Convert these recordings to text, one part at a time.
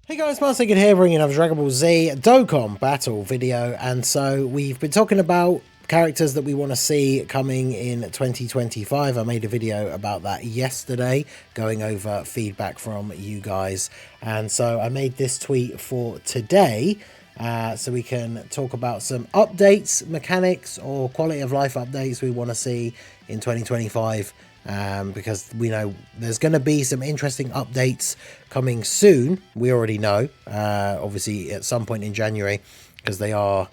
Hey guys, Marsinged here, bringing another Dragon Ball Z Dokkan battle video. And so we've been talking about characters that we want to see coming in 2025. I made a video about that yesterday, going over feedback from you guys. And so I made this tweet for today, so we can talk about some updates, mechanics, or quality of life updates we want to see in 2025. Because we know there's going to be some interesting updates coming soon. We already know, obviously at some point in January, because they are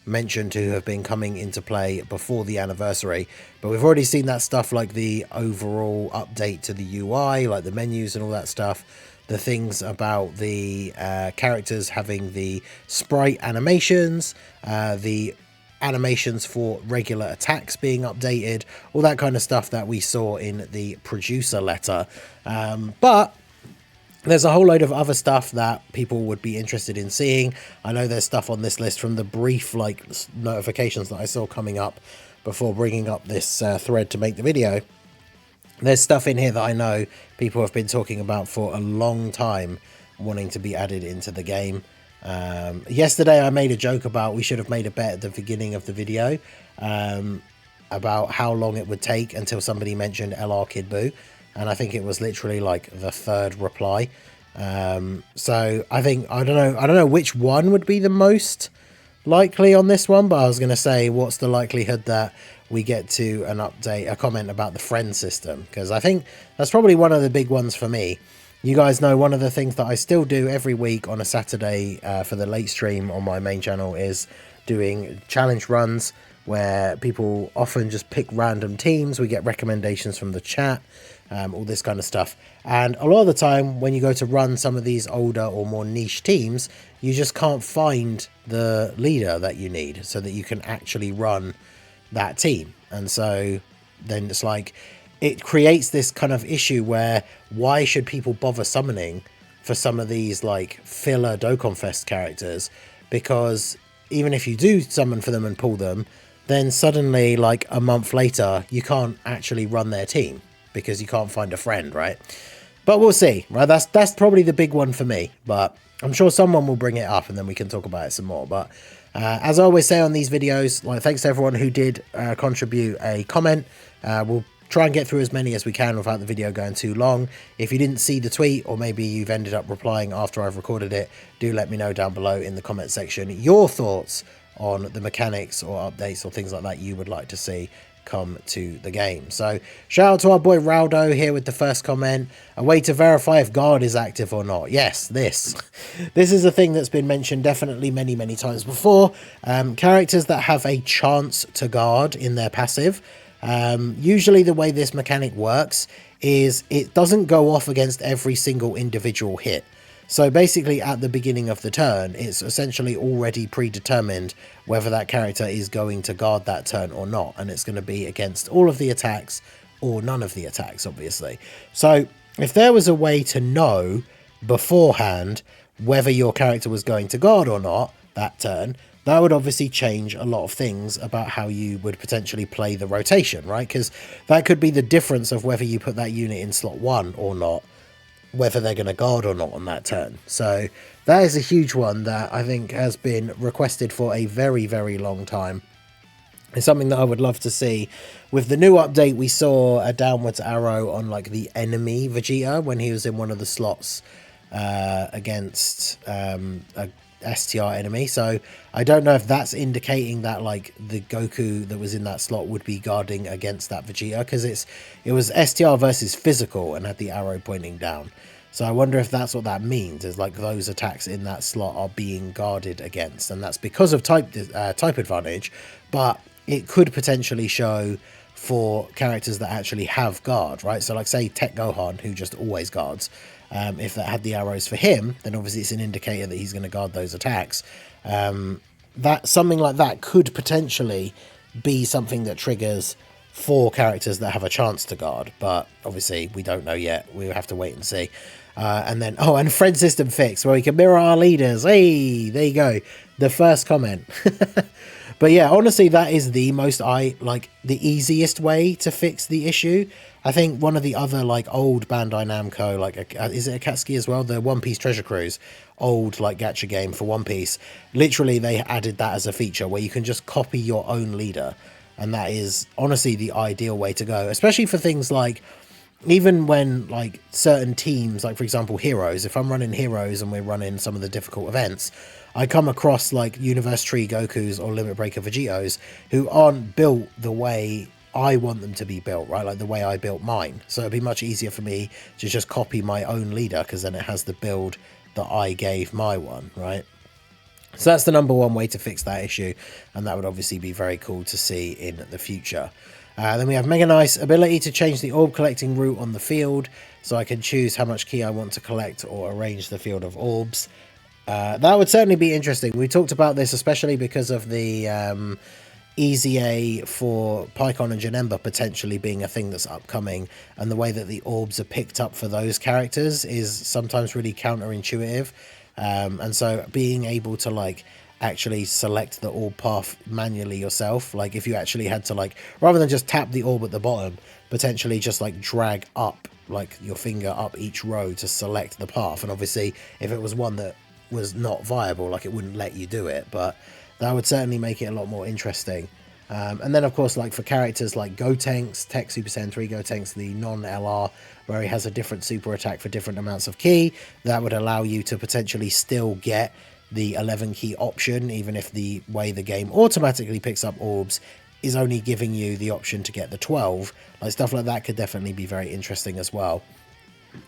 mentioned to have been coming into play before the anniversary. But we've already seen that stuff, like the overall update to the UI, like the menus and all that stuff. The things about the characters having the sprite animations, the animations for regular attacks being updated, all that kind of stuff that we saw in the producer letter. But there's a whole load of other stuff that people would be interested in seeing. I know there's stuff on this list from the brief notifications that I saw coming up before bringing up this thread to make the video. There's stuff in here that I know people have been talking about for a long time, wanting to be added into the game. Yesterday I made a joke about we should have made a bet at the beginning of the video about how long it would take until somebody mentioned LR Kid Buu, and I think it was literally like the third reply. So I think I don't know which one would be the most likely on this one, but I was going to say, what's the likelihood that we get to a comment about the friend system, because I think that's probably one of the big ones for me. You guys know one of the things that I still do every week on a Saturday for the late stream on my main channel is doing challenge runs where people often just pick random teams. We get recommendations from the chat, all this kind of stuff. And a lot of the time when you go to run some of these older or more niche teams, you just can't find the leader that you need so that you can actually run that team. And so then it's like, it creates this kind of issue where why should people bother summoning for some of these like filler Dokkan Fest characters? Because even if you do summon for them and pull them, then suddenly like a month later you can't actually run their team because you can't find a friend, right? But we'll see, right? That's probably the big one for me, but I'm sure someone will bring it up and then we can talk about it some more. But as I always say on these videos, like, thanks to everyone who did contribute a comment. We'll try and get through as many as we can without the video going too long. If you didn't see the tweet, or maybe you've ended up replying after I've recorded it, do let me know down below in the comment section your thoughts on the mechanics or updates or things like that you would like to see come to the game. So shout out to our boy Raldo here with the first comment. A way to verify if guard is active or not. Yes, this is a thing that's been mentioned definitely many times before. Characters that have a chance to guard in their passive, usually the way this mechanic works is it doesn't go off against every single individual hit. So basically at the beginning of the turn, it's essentially already predetermined whether that character is going to guard that turn or not. And it's going to be against all of the attacks or none of the attacks, obviously. So if there was a way to know beforehand whether your character was going to guard or not that turn, that would obviously change a lot of things about how you would potentially play the rotation, right? Because that could be the difference of whether you put that unit in slot 1 or not, whether they're going to guard or not on that turn. So that is a huge one that I think has been requested for a very long time. It's something that I would love to see. With the new update, we saw a downwards arrow on like the enemy Vegeta when he was in one of the slots against a STR enemy. So I don't know if that's indicating that like the Goku that was in that slot would be guarding against that Vegeta, because it was STR versus physical and had the arrow pointing down. So I wonder if that's what that means, is like those attacks in that slot are being guarded against, and that's because of type advantage. But it could potentially show for characters that actually have guard, right? So like say Tech Gohan, who just always guards, if that had the arrows for him, then obviously it's an indicator that he's going to guard those attacks. That something like that could potentially be something that triggers for characters that have a chance to guard, but obviously we don't know yet. We'll have to wait and see. And then, and friend system fix, where we can mirror our leaders. Hey, there you go. The first comment. But yeah, honestly, that is the the easiest way to fix the issue. I think one of the other like old Bandai Namco, like is it Akatsuki as well? The One Piece Treasure Cruise, old like gacha game for One Piece. Literally, they added that as a feature where you can just copy your own leader, and that is honestly the ideal way to go, especially for things like even when like certain teams, like for example Heroes. If I'm running Heroes and we're running some of the difficult events, I come across like Universe Tree Gokus or Limit Breaker Vegetos who aren't built the way I want them to be built, right? Like the way I built mine. So it'd be much easier for me to just copy my own leader, because then it has the build that I gave my one, right? So that's the number one way to fix that issue, and that would obviously be very cool to see in the future. Then we have Mega Nice ability to change the orb collecting route on the field, so I can choose how much ki I want to collect or arrange the field of orbs. That would certainly be interesting. We talked about this especially because of the EZA for Pycon and Janemba potentially being a thing that's upcoming, and the way that the orbs are picked up for those characters is sometimes really counterintuitive. And so being able to like actually select the orb path manually yourself, like if you actually had to like, rather than just tap the orb at the bottom, potentially just like drag up like your finger up each row to select the path. And obviously if it was one that was not viable, like it wouldn't let you do it, but that would certainly make it a lot more interesting. And then of course, like for characters like Gotenks, Tech Super Saiyan 3 Gotenks, the non-LR, where he has a different super attack for different amounts of ki, that would allow you to potentially still get the 11 ki option, even if the way the game automatically picks up orbs is only giving you the option to get the 12. Like stuff like that could definitely be very interesting as well.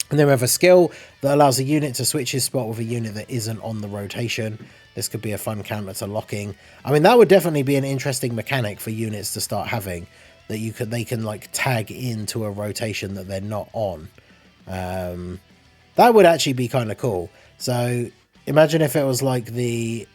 And then we have a skill that allows a unit to switch his spot with a unit that isn't on the rotation. This could be a fun counter to locking. I mean, that would definitely be an interesting mechanic for units to start having, that they can like tag into a rotation that they're not on. That would actually be kind of cool. So imagine if it was like the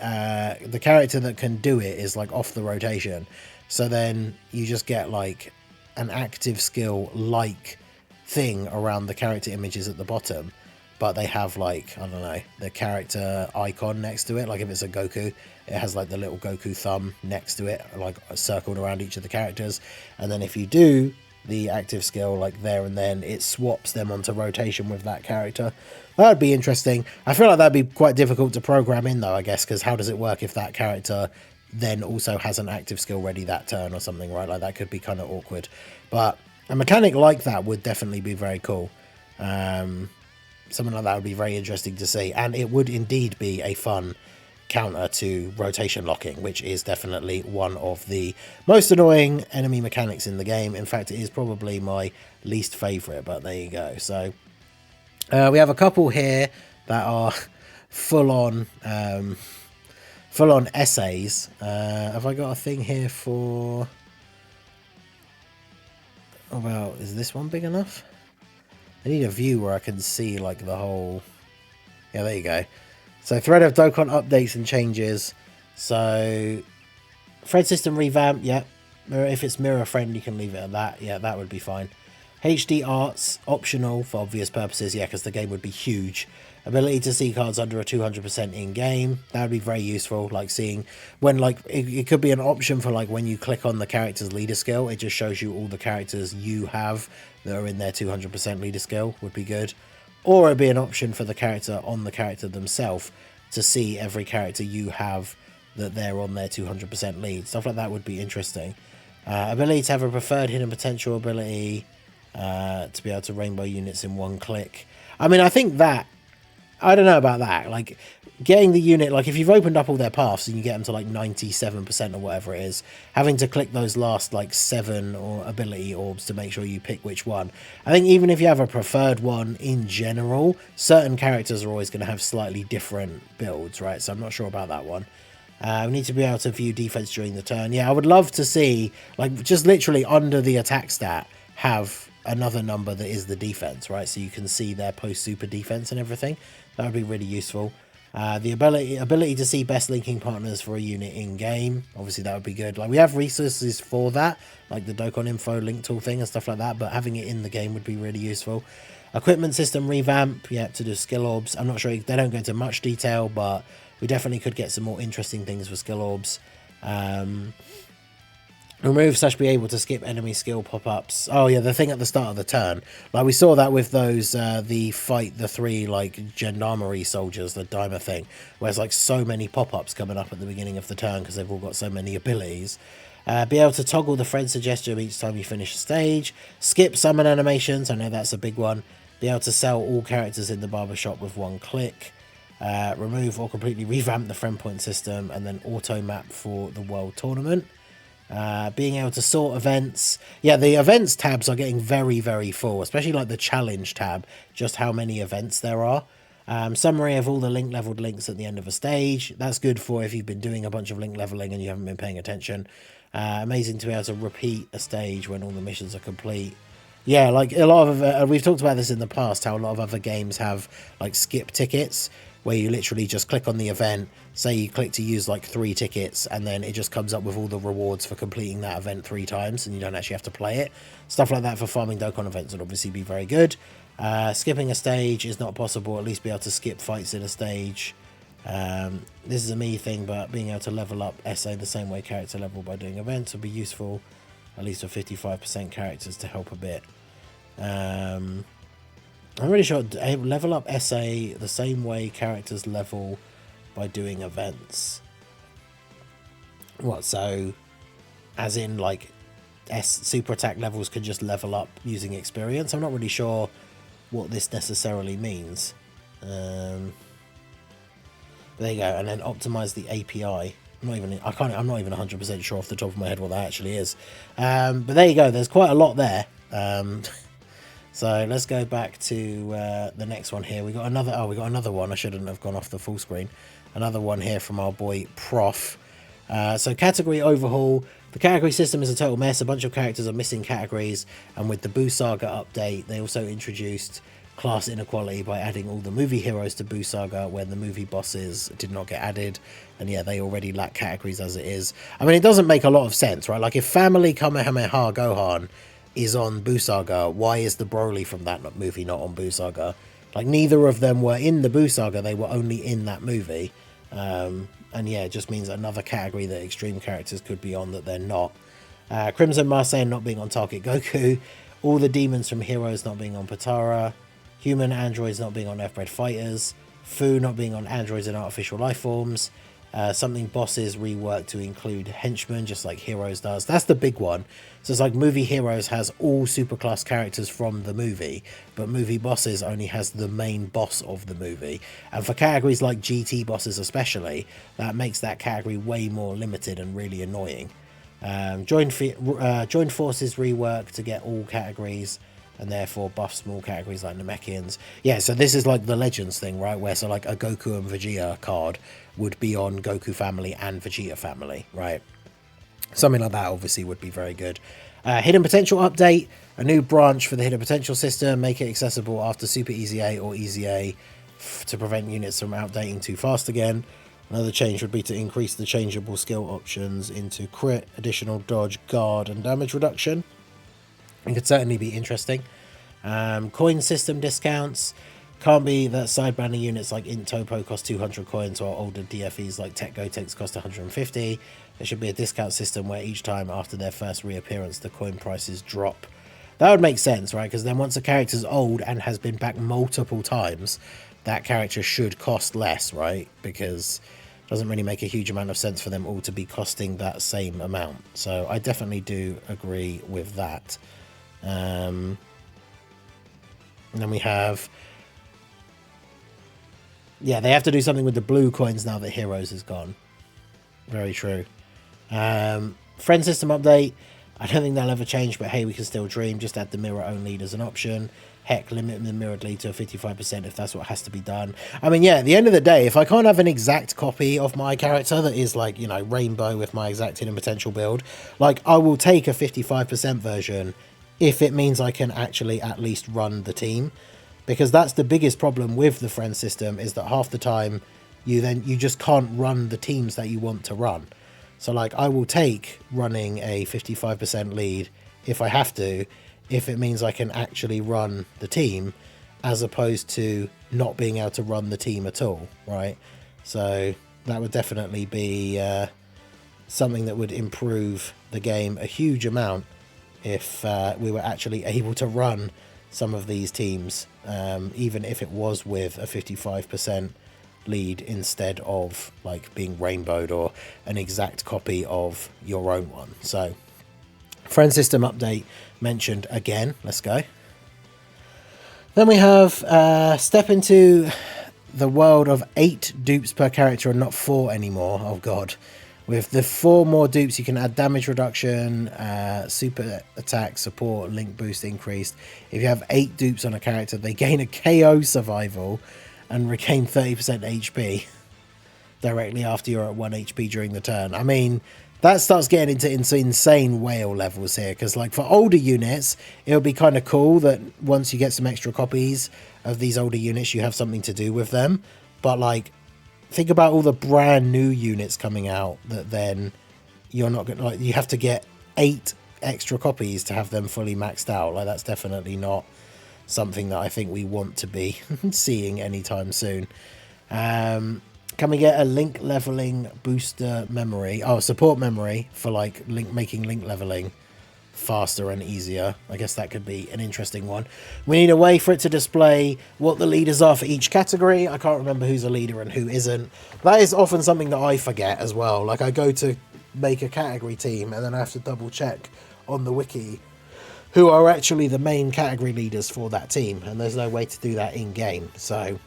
character that can do it is like off the rotation. So then you just get like an active skill like thing around the character images at the bottom, but they have like, I don't know, the character icon next to it. Like if it's a Goku, it has like the little Goku thumb next to it, like circled around each of the characters. And then if you do the active skill like there and then, it swaps them onto rotation with that character. That would be interesting. I feel like that'd be quite difficult to program in though, I guess, because how does it work if that character then also has an active skill ready that turn or something, right? Like that could be kind of awkward. But a mechanic like that would definitely be very cool. Something like that would be very interesting to see, and it would indeed be a fun counter to rotation locking, which is definitely one of the most annoying enemy mechanics in the game. In fact, it is probably my least favorite, but there you go. So we have a couple here that are full-on essays. Have I got a thing here for... Well, is this one big enough? I need a view where I can see like the whole... Yeah, there you go. So thread of Dokkan updates and changes. So thread system revamp, yeah. If it's mirror friend, you can leave it at that. Yeah, that would be fine. HD arts, optional for obvious purposes, yeah, because the game would be huge. Ability to see cards under a 200% in-game. That would be very useful, like seeing when, like, it could be an option for, like, when you click on the character's leader skill, it just shows you all the characters you have that are in their 200% leader skill, would be good. Or it'd be an option for the character on the character themselves to see every character you have that they're on their 200% lead. Stuff like that would be interesting. Ability to have a preferred hidden potential ability, to be able to rainbow units in one click. I mean, I think that, I don't know about that. Like, getting the unit, like, if you've opened up all their paths and you get them to, like, 97% or whatever it is, having to click those last, like, 7 or ability orbs to make sure you pick which one. I think even if you have a preferred one in general, certain characters are always going to have slightly different builds, right? So I'm not sure about that one. We need to be able to view defense during the turn. Yeah, I would love to see, like, just literally under the attack stat, have another number that is the defense, right? So you can see their post-super defense and everything. That would be really useful. The ability to see best linking partners for a unit in-game. Obviously, that would be good. Like, we have resources for that, like the Dokkan Info link tool thing and stuff like that, but having it in the game would be really useful. Equipment system revamp, yeah, to do skill orbs. I'm not sure, they don't go into much detail, but we definitely could get some more interesting things for skill orbs. Remove / be able to skip enemy skill pop-ups. Oh yeah, the thing at the start of the turn. Like we saw that with those, the fight the 3 like gendarmerie soldiers, the Dimer thing, where there's like so many pop-ups coming up at the beginning of the turn because they've all got so many abilities. Be able to toggle the friend suggestion each time you finish a stage. Skip summon animations, I know that's a big one. Be able to sell all characters in the barbershop with 1 click. Remove or completely revamp the friend point system, and then auto map for the world tournament. Being able to sort events. Yeah, the events tabs are getting very, very full, especially like the challenge tab, just how many events there are. Summary of all the link leveled links at the end of a stage. That's good for if you've been doing a bunch of link leveling and you haven't been paying attention. Amazing to be able to repeat a stage when all the missions are complete. Yeah, like a lot of we've talked about this in the past, how a lot of other games have like skip tickets, where you literally just click on the event, say you click to use like 3 tickets, and then it just comes up with all the rewards for completing that event 3 times, and you don't actually have to play it. Stuff like that for farming Dokkan events would obviously be very good. Skipping a stage is not possible, at least be able to skip fights in a stage. This is a me thing, but being able to level up SA the same way character level by doing events would be useful, at least for 55% characters to help a bit. I'm really sure level up SA the same way characters level by doing events. What, so as in like super attack levels could just level up using experience? I'm not really sure what this necessarily means. But there you go, and then optimize the API. I'm not even 100% sure off the top of my head what that actually is. But there you go, there's quite a lot there. So let's go back to the next one here. We got another one. I shouldn't have gone off the full screen. Another one here from our boy Prof. So category overhaul. The category system is a total mess. A bunch of characters are missing categories, and with the Boo Saga update, they also introduced class inequality by adding all the movie heroes to Boo Saga when the movie bosses did not get added. And yeah, they already lack categories as it is. I mean, it doesn't make a lot of sense, right? Like if Family Kamehameha Gohan is on Boo Saga, why is the Broly from that movie not on Boo Saga? Like neither of them were in the Boo Saga, they were only in that movie. And yeah, it just means another category that extreme characters could be on that they're not. Crimson Marseille not being on Target Goku, all the demons from Heroes not being on Potara, human androids not being on Earthbred Fighters, Fu not being on androids and artificial life forms, something bosses reworked to include henchmen just like Heroes does. That's the big one. So it's like movie Heroes has all superclass characters from the movie, but movie bosses only has the main boss of the movie. And for categories like GT bosses especially, that makes that category way more limited and really annoying. Joined forces rework to get all categories and therefore buff small categories like Namekians. Yeah, so this is like the Legends thing, right? Where so like a Goku and Vegeta card would be on Goku family and Vegeta family, right? Something like that obviously would be very good. Hidden Potential update, a new branch for the Hidden Potential system, make it accessible after Super Easy A or Easy A to prevent units from outdating too fast again. Another change would be to increase the changeable skill options into crit, additional dodge, guard, and damage reduction. It could certainly be interesting. Coin system discounts. Can't be that sidebanding units like Int Topo cost 200 coins or older DFEs like Tech Gotenks cost 150. There should be a discount system where each time after their first reappearance the coin prices drop. That would make sense, right? Because then once a character's old and has been back multiple times, that character should cost less, right? Because it doesn't really make a huge amount of sense for them all to be costing that same amount. So I definitely do agree with that. And then we have... Yeah, they have to do something with the blue coins now that Heroes is gone. Very true. Friend system update. I don't think that'll ever change, but hey, we can still dream. Just add the mirror only as an option. Heck, limit the mirrored lead to a 55% if that's what has to be done. I mean, yeah, at the end of the day, if I can't have an exact copy of my character that is like, you know, rainbow with my exact hidden potential build, like I will take a 55% version if it means I can actually at least run the team. Because that's the biggest problem with the friend system, is that half the time you just can't run the teams that you want to run. So like I will take running a 55% lead if I have to, if it means I can actually run the team, as opposed to not being able to run the team at all, right? So that would definitely be something that would improve the game a huge amount if we were actually able to run some of these teams, even if it was with a 55% lead instead of like being rainbowed or an exact copy of your own one. So friend system update mentioned again. Let's go. Then we have step into the world of 8 dupes per character and not 4 anymore. Oh god. With the 4 more dupes, you can add damage reduction, super attack, support, link boost increased. If you have 8 dupes on a character, they gain a KO survival and regain 30% HP directly after you're at 1 HP during the turn. I mean, that starts getting into insane whale levels here, because like for older units, it would be kind of cool that once you get some extra copies of these older units, you have something to do with them. But like, think about all the brand new units coming out that then you're not going to, like, you have to get 8 extra copies to have them fully maxed out. Like, that's definitely not something that I think we want to be seeing anytime soon. Can we get a link leveling booster memory? Oh, support memory for like making link leveling faster and easier. I guess that could be an interesting one. We need a way for it to display what the leaders are for each category. I can't remember who's a leader and who isn't. That is often something that I forget as well. Like, I go to make a category team and then I have to double check on the wiki who are actually the main category leaders for that team, and there's no way to do that in game, so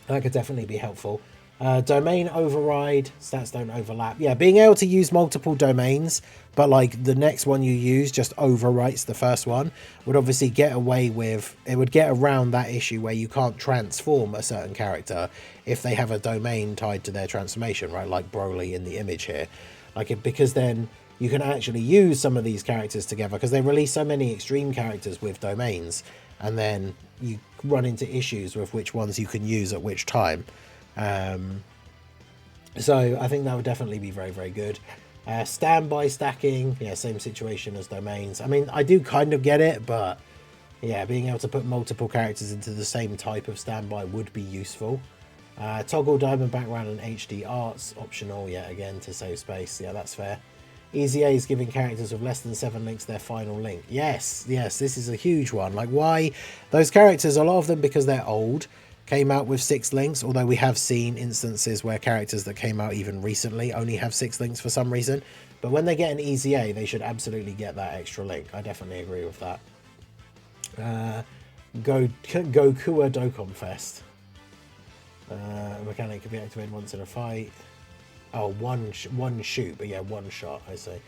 that could definitely be helpful. Domain override, stats don't overlap. Yeah, being able to use multiple domains, but like the next one you use just overwrites the first one, would obviously get away with, it would get around that issue where you can't transform a certain character if they have a domain tied to their transformation, right? Like Broly in the image here. Like, because then you can actually use some of these characters together, because they release so many extreme characters with domains, and then you run into issues with which ones you can use at which time. So I think that would definitely be very, very good. Standby stacking, yeah, same situation as domains. I mean, I do kind of get it, but yeah, being able to put multiple characters into the same type of standby would be useful. Toggle diamond background and HD arts, optional, yeah, again, to save space. Yeah, that's fair. Easa is giving characters with less than 7 links their final link. Yes, yes, this is a huge one. Like, why? Those characters, a lot of them, because they're old, came out with 6 links, although we have seen instances where characters that came out even recently only have 6 links for some reason. But when they get an Easa, they should absolutely get that extra link. I definitely agree with that. Goku Dokkan Fest. Mechanic can be activated once in a fight. Oh, one shoot, but yeah, one shot, I say.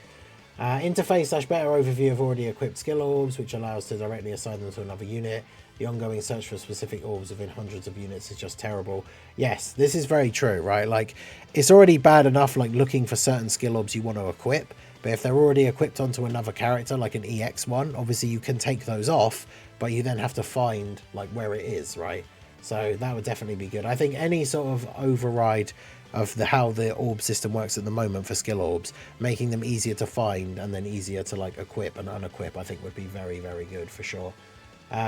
Interface / better overview of already equipped skill orbs, which allows to directly assign them to another unit. The ongoing search for specific orbs within hundreds of units is just terrible. Yes, this is very true, right? Like, it's already bad enough, like, looking for certain skill orbs you want to equip, but if they're already equipped onto another character, like an EX one, obviously you can take those off, but you then have to find, like, where it is, right? So that would definitely be good. I think any sort of override of how the orb system works at the moment for skill orbs, making them easier to find and then easier to like equip and unequip, I think would be very, very good for sure.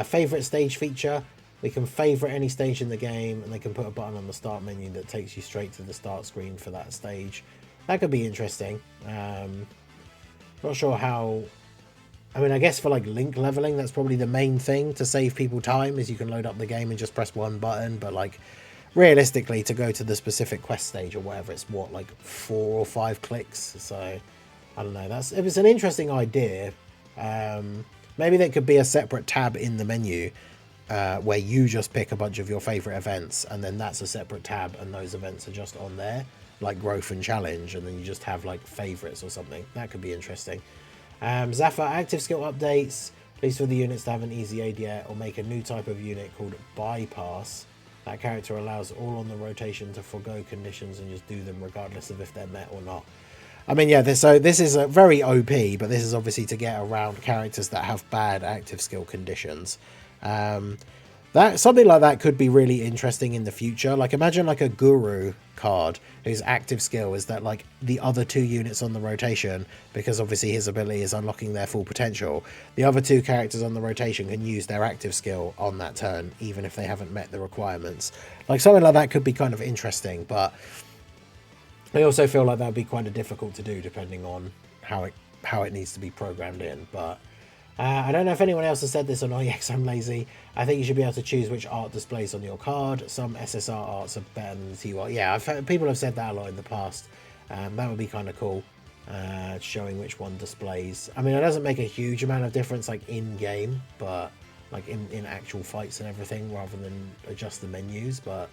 Favorite stage feature, we can favorite any stage in the game and they can put a button on the start menu that takes you straight to the start screen for that stage. That could be interesting. Not sure how. I mean, I guess for like link leveling, that's probably the main thing to save people time, is you can load up the game and just press one button, but like realistically, to go to the specific quest stage or whatever, it's what, like 4 or 5 clicks. So I don't know, it was an interesting idea. Maybe there could be a separate tab in the menu where you just pick a bunch of your favorite events, and then that's a separate tab and those events are just on there, like growth and challenge, and then you just have like favorites or something. That could be interesting. Zaffa, active skill updates, at least for the units that haven't Easa'd yet, or make a new type of unit called bypass. That character allows all on the rotation to forego conditions and just do them regardless of if they're met or not. I mean, yeah, so this is a very OP, but this is obviously to get around characters that have bad active skill conditions. That something like that could be really interesting in the future. Like, imagine like a guru card whose active skill is that like the other 2 units on the rotation, because obviously his ability is unlocking their full potential, the other 2 characters on the rotation can use their active skill on that turn even if they haven't met the requirements. Like, something like that could be kind of interesting, but I also feel like that would be quite difficult to do depending on how it needs to be programmed in. But I don't know if anyone else has said this or not. Yes, I'm lazy. I think you should be able to choose which art displays on your card. Some SSR arts are better than the TUR. Yeah, people have said that a lot in the past. That would be kind of cool. Showing which one displays. I mean, it doesn't make a huge amount of difference like in game, but like in actual fights and everything, rather than adjust the menus. But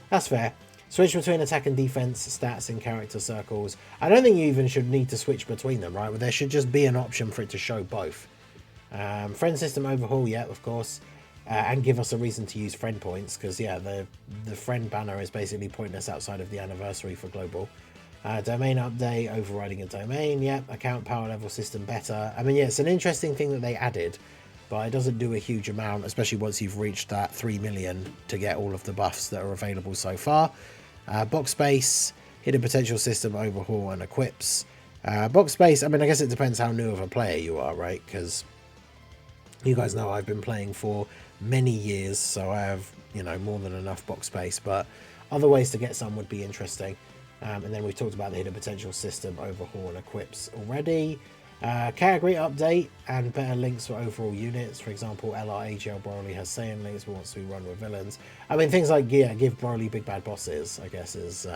that's fair. Switch between attack and defense stats in character circles. I don't think you even should need to switch between them, right? But there should just be an option for it to show both. Friend system overhaul, yeah, of course. And give us a reason to use friend points, because yeah, the friend banner is basically pointless outside of the anniversary for global. Domain update, overriding a domain, yep. Account power level system better. I mean, yeah, it's an interesting thing that they added, but it doesn't do a huge amount, especially once you've reached that 3 million to get all of the buffs that are available so far. Box space, hidden potential system overhaul and equips. Box space, I mean, I guess it depends how new of a player you are, right? Because you guys know I've been playing for many years, so I have, you know, more than enough box space, but other ways to get some would be interesting. And then we've talked about the hidden potential system overhaul and equips already. Category update and better links for overall units. For example, LRAGL Broly has Saiyan links but wants to be run with villains. I mean, things like, yeah, give Broly big bad bosses, I guess, is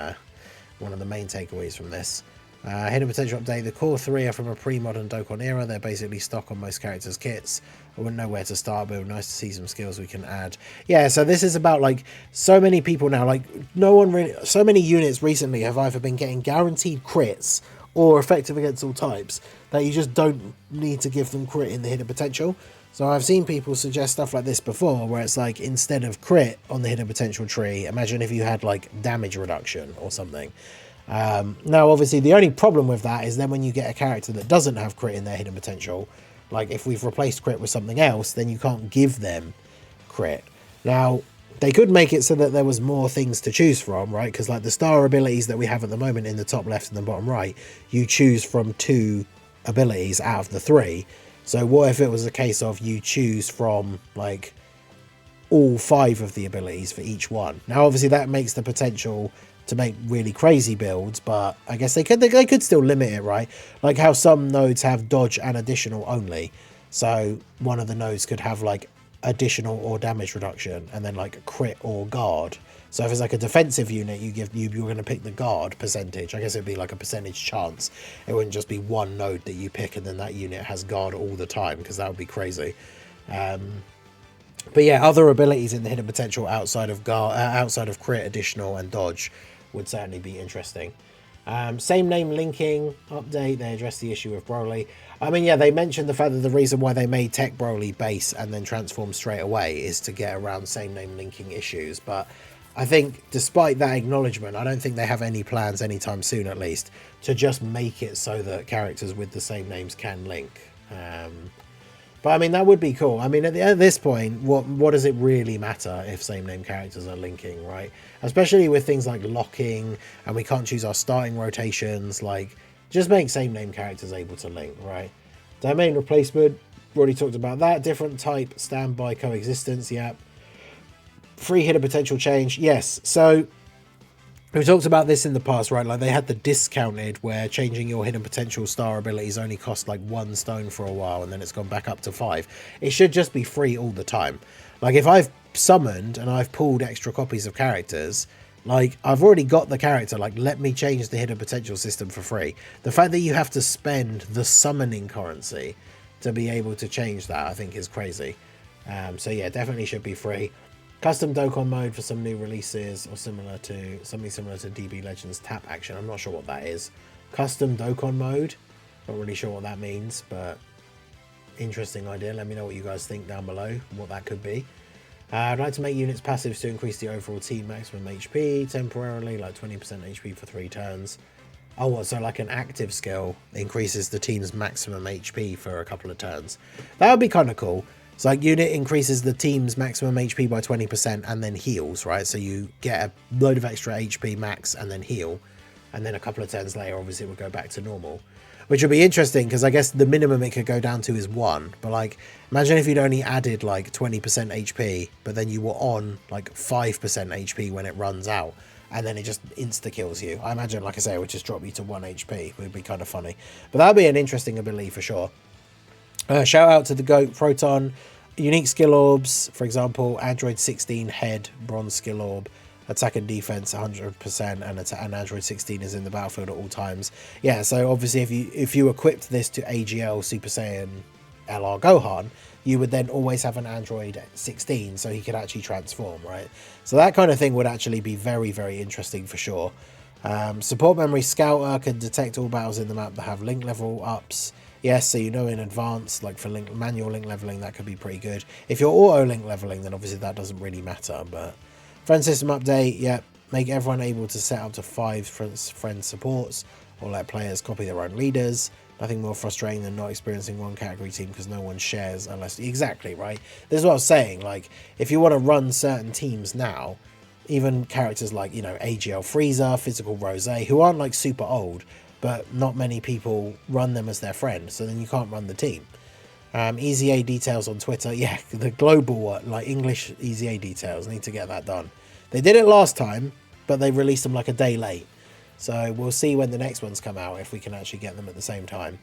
one of the main takeaways from this. Hidden potential update. The core 3 are from a pre-modern Dokkan era. They're basically stock on most characters' kits. I wouldn't know where to start, but it would be nice to see some skills we can add. Yeah, so this is about, like, so many people now, like, no one really, so many units recently have either been getting guaranteed crits or effective against all types that you just don't need to give them crit in the hidden potential. So I've seen people suggest stuff like this before, where it's like, instead of crit on the hidden potential tree, imagine if you had like damage reduction or something. Now obviously the only problem with that is then when you get a character that doesn't have crit in their hidden potential, like if we've replaced crit with something else, then you can't give them crit. Now they could make it so that there was more things to choose from, right? Because like the star abilities that we have at the moment in the top left and the bottom right, you choose from 2 abilities out of the 3. So what if it was a case of you choose from like all 5 of the abilities for each one? Now obviously that makes the potential to make really crazy builds, but I guess they could still limit it, right? Like how some nodes have dodge and additional only. So one of the nodes could have like additional or damage reduction and then like crit or guard. So if it's like a defensive unit, you're going to pick the guard percentage. I guess it'd be like a percentage chance. It wouldn't just be one node that you pick and then that unit has guard all the time, because that would be crazy. But yeah, other abilities in the hidden potential outside of guard, outside of crit, additional and dodge would certainly be interesting. Same name linking update. They address the issue of Broly. I mean, yeah, they mentioned the fact that the reason why they made Tech Broly base and then transform straight away is to get around same name linking issues. But I think despite that acknowledgement, I don't think they have any plans anytime soon, at least, to just make it so that characters with the same names can link. But I mean, that would be cool. I mean, at this point, what does it really matter if same name characters are linking, right? Especially with things like locking, and we can't choose our starting rotations. Like, just make same name characters able to link, right? Domain replacement, already talked about that. Different type standby coexistence, yeah. Free hidden potential change, yes. So we talked about this in the past, right? Like they had the discounted where changing your hidden potential star abilities only cost like 1 stone for a while, and then it's gone back up to 5. It should just be free all the time. Like if I've summoned and I've pulled extra copies of characters, like I've already got the character, like let me change the hidden potential system for free. The fact that you have to spend the summoning currency to be able to change that, I think is crazy. So yeah, definitely should be free. Custom Dokkan mode for some new releases, or something similar to DB Legends tap action. I'm not sure what that is. Custom Dokkan mode, not really sure what that means, but interesting idea. Let me know what you guys think down below, what that could be. I'd like to make units passives to increase the overall team maximum HP temporarily, like 20% HP for 3 turns. Oh, what, so like an active skill increases the team's maximum HP for a couple of turns. That would be kind of cool. It's like unit increases the team's maximum HP by 20% and then heals, right? So you get a load of extra HP max and then heal. And then a couple of turns later, obviously, it would go back to normal. Which would be interesting, because I guess the minimum it could go down to is 1. But like, imagine if you'd only added like 20% HP, but then you were on like 5% HP when it runs out. and then it just insta-kills you. I imagine, like I say, it would just drop you to 1 HP. It would be kind of funny. But that would be an interesting ability for sure. Shout out to the GOAT Proton. Unique skill orbs, for example, Android 16 head, bronze skill orb, attack and defense 100%, and Android 16 is in the battlefield at all times. Yeah, so obviously if you equipped this to AGL Super Saiyan LR Gohan, you would then always have an Android 16, so he could actually transform, right? So that kind of thing would actually be very, very interesting for sure. Support memory Scouter can detect all battles in the map that have link level ups. Yes, so you know in advance, like for manual link leveling, that could be pretty good. If you're auto link leveling, then obviously that doesn't really matter. But friend system update, yeah, make everyone able to set up to 5 friend supports, or let players copy their own leaders. Nothing more frustrating than not experiencing one category team because no one shares unless... Exactly, right? This is what I was saying. Like, if you want to run certain teams now, even characters like, you know, AGL Frieza, Physical Rose, who aren't like super old, but not many people run them as their friend, so then you can't run the team. EZA details on Twitter. Yeah, the global one, like English EZA details, need to get that done. They did it last time, but they released them like a day late. So we'll see when the next ones come out, if we can actually get them at the same time.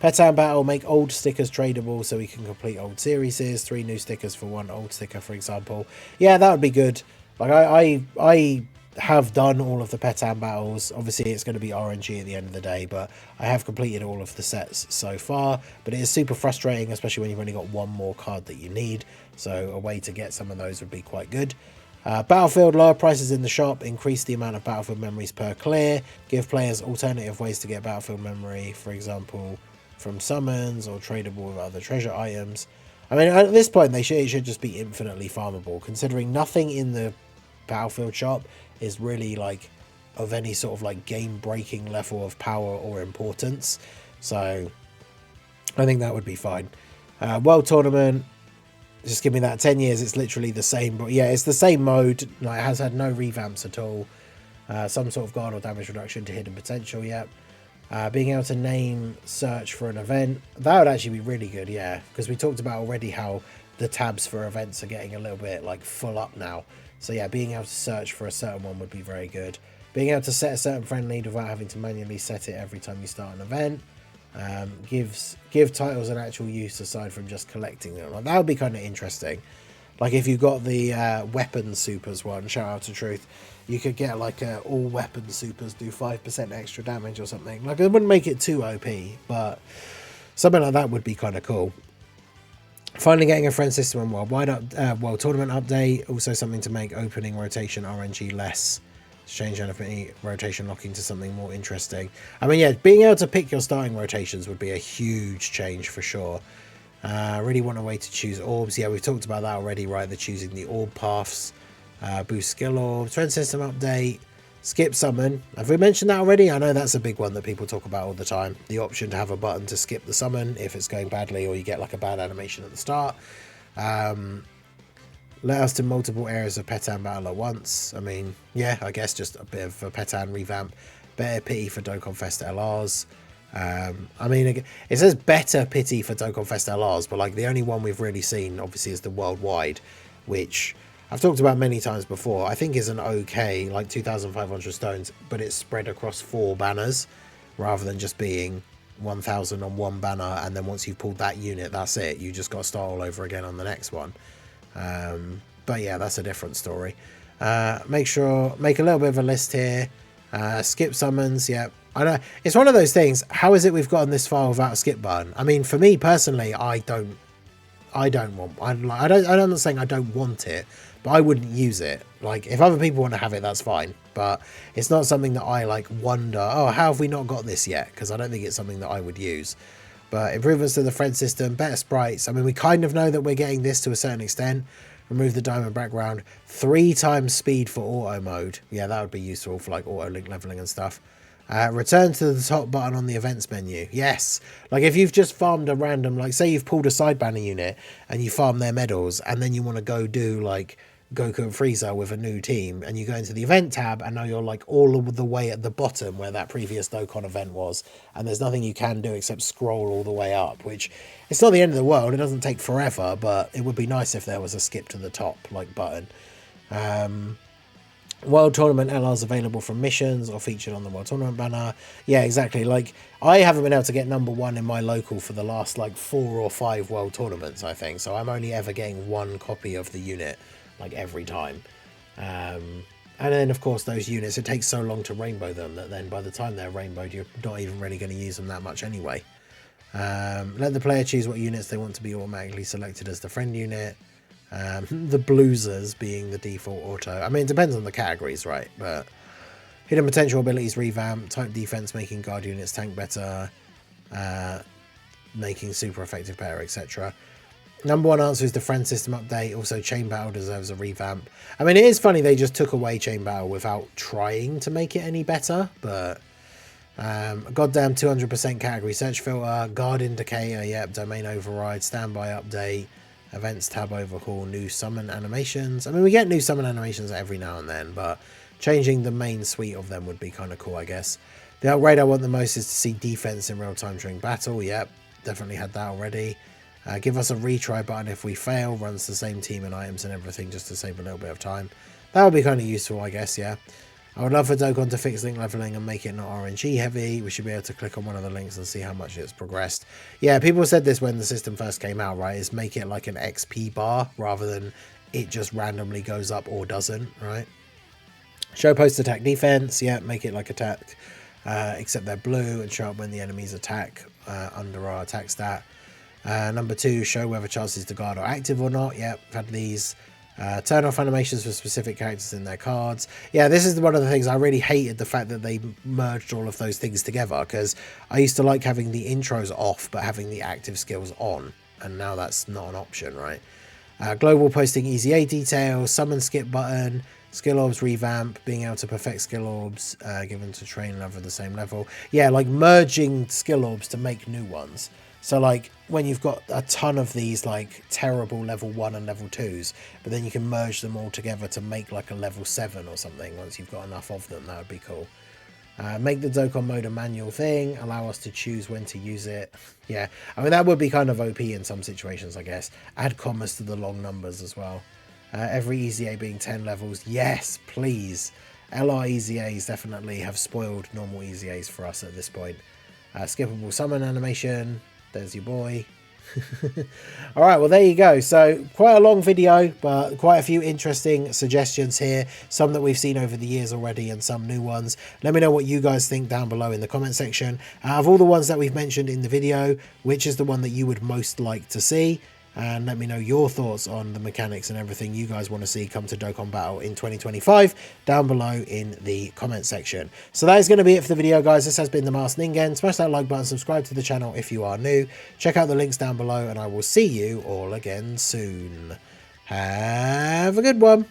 Petan Battle, make old stickers tradable so we can complete old series. 3 new stickers for 1 old sticker, for example. Yeah, that would be good. Like, I have done all of the Petan battles. Obviously it's going to be RNG at the end of the day, but I have completed all of the sets so far. But it is super frustrating, especially when you've only got 1 more card that you need, so a way to get some of those would be quite good. Battlefield, lower prices in the shop, increase the amount of Battlefield memories per clear, give players alternative ways to get Battlefield memory, for example from summons or tradable with other treasure items. I mean, at this point it should just be infinitely farmable, considering nothing in the Battlefield shop is really like of any sort of like game breaking level of power or importance, so I think that would be fine. World Tournament, just give me that. 10 years, it's literally the same, but yeah, it's the same mode. Like, it has had no revamps at all. Some sort of guard or damage reduction to hidden potential. Yep. Being able to name search for an event, that would actually be really good. Yeah, because we talked about already how the tabs for events are getting a little bit like full up now. So yeah, being able to search for a certain one would be very good. Being able to set a certain friend lead without having to manually set it every time you start an event. Give titles an actual use aside from just collecting them. Like, that would be kind of interesting. Like, if you got the weapon supers one, shout out to Truth, you could get like all weapon supers do 5% extra damage or something. Like, it wouldn't make it too OP, but something like that would be kind of cool. Finally getting a friend system and world tournament update. Also something to make opening rotation RNG less. Change anything rotation locking to something more interesting. I mean, yeah, being able to pick your starting rotations would be a huge change for sure. Really want a way to choose orbs. Yeah, we've talked about that already, right? They're choosing the orb paths. Boost skill orbs. Trend system update. Skip summon. Have we mentioned that already? I know that's a big one that people talk about all the time. The option to have a button to skip the summon if it's going badly or you get like a bad animation at the start. Let us to multiple areas of Petan battle at once. I mean, yeah, I guess just a bit of a Petan revamp. Better pity for Dokkan Fest LRs. I mean, it says better pity for Dokkan Fest LRs, but like the only one we've really seen, obviously, is the worldwide, which I've talked about many times before. I think is an okay, like 2,500 stones, but it's spread across 4 banners rather than just being 1,000 on one banner, and then once you've pulled that unit, that's it. You just got to start all over again on the next one. But yeah, that's a different story. Make a little bit of a list here. Skip summons. Yeah, I know it's one of those things. How is it we've gotten this far without a skip button? I mean, for me personally, I'm not saying I don't want it, but I wouldn't use it. Like, if other people want to have it, that's fine, but it's not something that I like wonder, oh, how have we not got this yet? Because I don't think it's something that I would use. But improvements to the friend system, better sprites. I mean, we kind of know that we're getting this to a certain extent. Remove the diamond background. 3 times speed for auto mode. Yeah, that would be useful for like auto link leveling and stuff. Return to the top button on the events menu. Yes. Like, if you've just farmed a random, like say you've pulled a side banner unit and you farm their medals, and then you want to go do like Goku and Frieza with a new team, and you go into the event tab, and now you're like all of the way at the bottom where that previous Dokkan event was, and there's nothing you can do except scroll all the way up, which it's not the end of the world. It doesn't take forever, but it would be nice if there was a skip to the top like button. World Tournament LRs available from missions or featured on the World Tournament banner. Yeah, exactly. Like, I haven't been able to get number 1 in my local for the last, like, 4 or 5 World Tournaments, I think. So I'm only ever getting 1 copy of the unit, like, every time. And then, of course, those units, it takes so long to rainbow them that then by the time they're rainbowed, you're not even really going to use them that much anyway. Let the player choose what units they want to be automatically selected as the friend unit. The Bluesers being the default auto. I mean, it depends on the categories, right? But hidden potential abilities revamp, type defense making guard units tank better, making super effective pair, etc. Number 1 answer is the friend system update. Also, chain battle deserves a revamp. I mean, it is funny they just took away chain battle without trying to make it any better, but goddamn 200% category search filter, guard indicator, yep, domain override, standby update, events tab overhaul, new summon animations. I mean, we get new summon animations every now and then, but changing the main suite of them would be kind of cool, I guess. The upgrade I want the most is to see defense in real time during battle. Yep, definitely had that already. Give us a retry button if we fail, runs the same team and items and everything just to save a little bit of time. That would be kind of useful, I guess, yeah. I would love for Dokkan to fix link leveling and make it not RNG heavy. We should be able to click on one of the links and see how much it's progressed. Yeah, people said this when the system first came out, right? Is make it like an XP bar rather than it just randomly goes up or doesn't, right? Show post attack defense. Yeah, make it like attack, except they're blue, and show up when the enemies attack under our attack stat. Number 2, show whether chances to guard are active or not. Yep, had these. Turn off animations for specific characters in their cards. Yeah, this is one of the things I really hated, the fact that they merged all of those things together, because I used to like having the intros off but having the active skills on, and now that's not an option, right? Global posting Easa details, summon skip button, skill orbs revamp, being able to perfect skill orbs given to train level at the same level. Yeah, like merging skill orbs to make new ones. So like when you've got a ton of these like terrible level 1 and level 2s, but then you can merge them all together to make like a level 7 or something once you've got enough of them, that would be cool. Make the Dokkan mode a manual thing, allow us to choose when to use it. Yeah, I mean that would be kind of OP in some situations, I guess. Add commas to the long numbers as well. Every EZA being 10 levels, yes, please. LR EZAs definitely have spoiled normal EZAs for us at this point. Skippable summon animation. There's your boy. All right, well, there you go. So quite a long video, but quite a few interesting suggestions here. Some that we've seen over the years already and some new ones. Let me know what you guys think down below in the comment section. Out of all the ones that we've mentioned in the video, which is the one that you would most like to see? And let me know your thoughts on the mechanics and everything you guys want to see come to Dokkan Battle in 2025 down below in the comment section. So that is going to be it for the video, guys. This has been the Masked Ningen. Smash that like button, subscribe to the channel if you are new. Check out the links down below, and I will see you all again soon. Have a good one.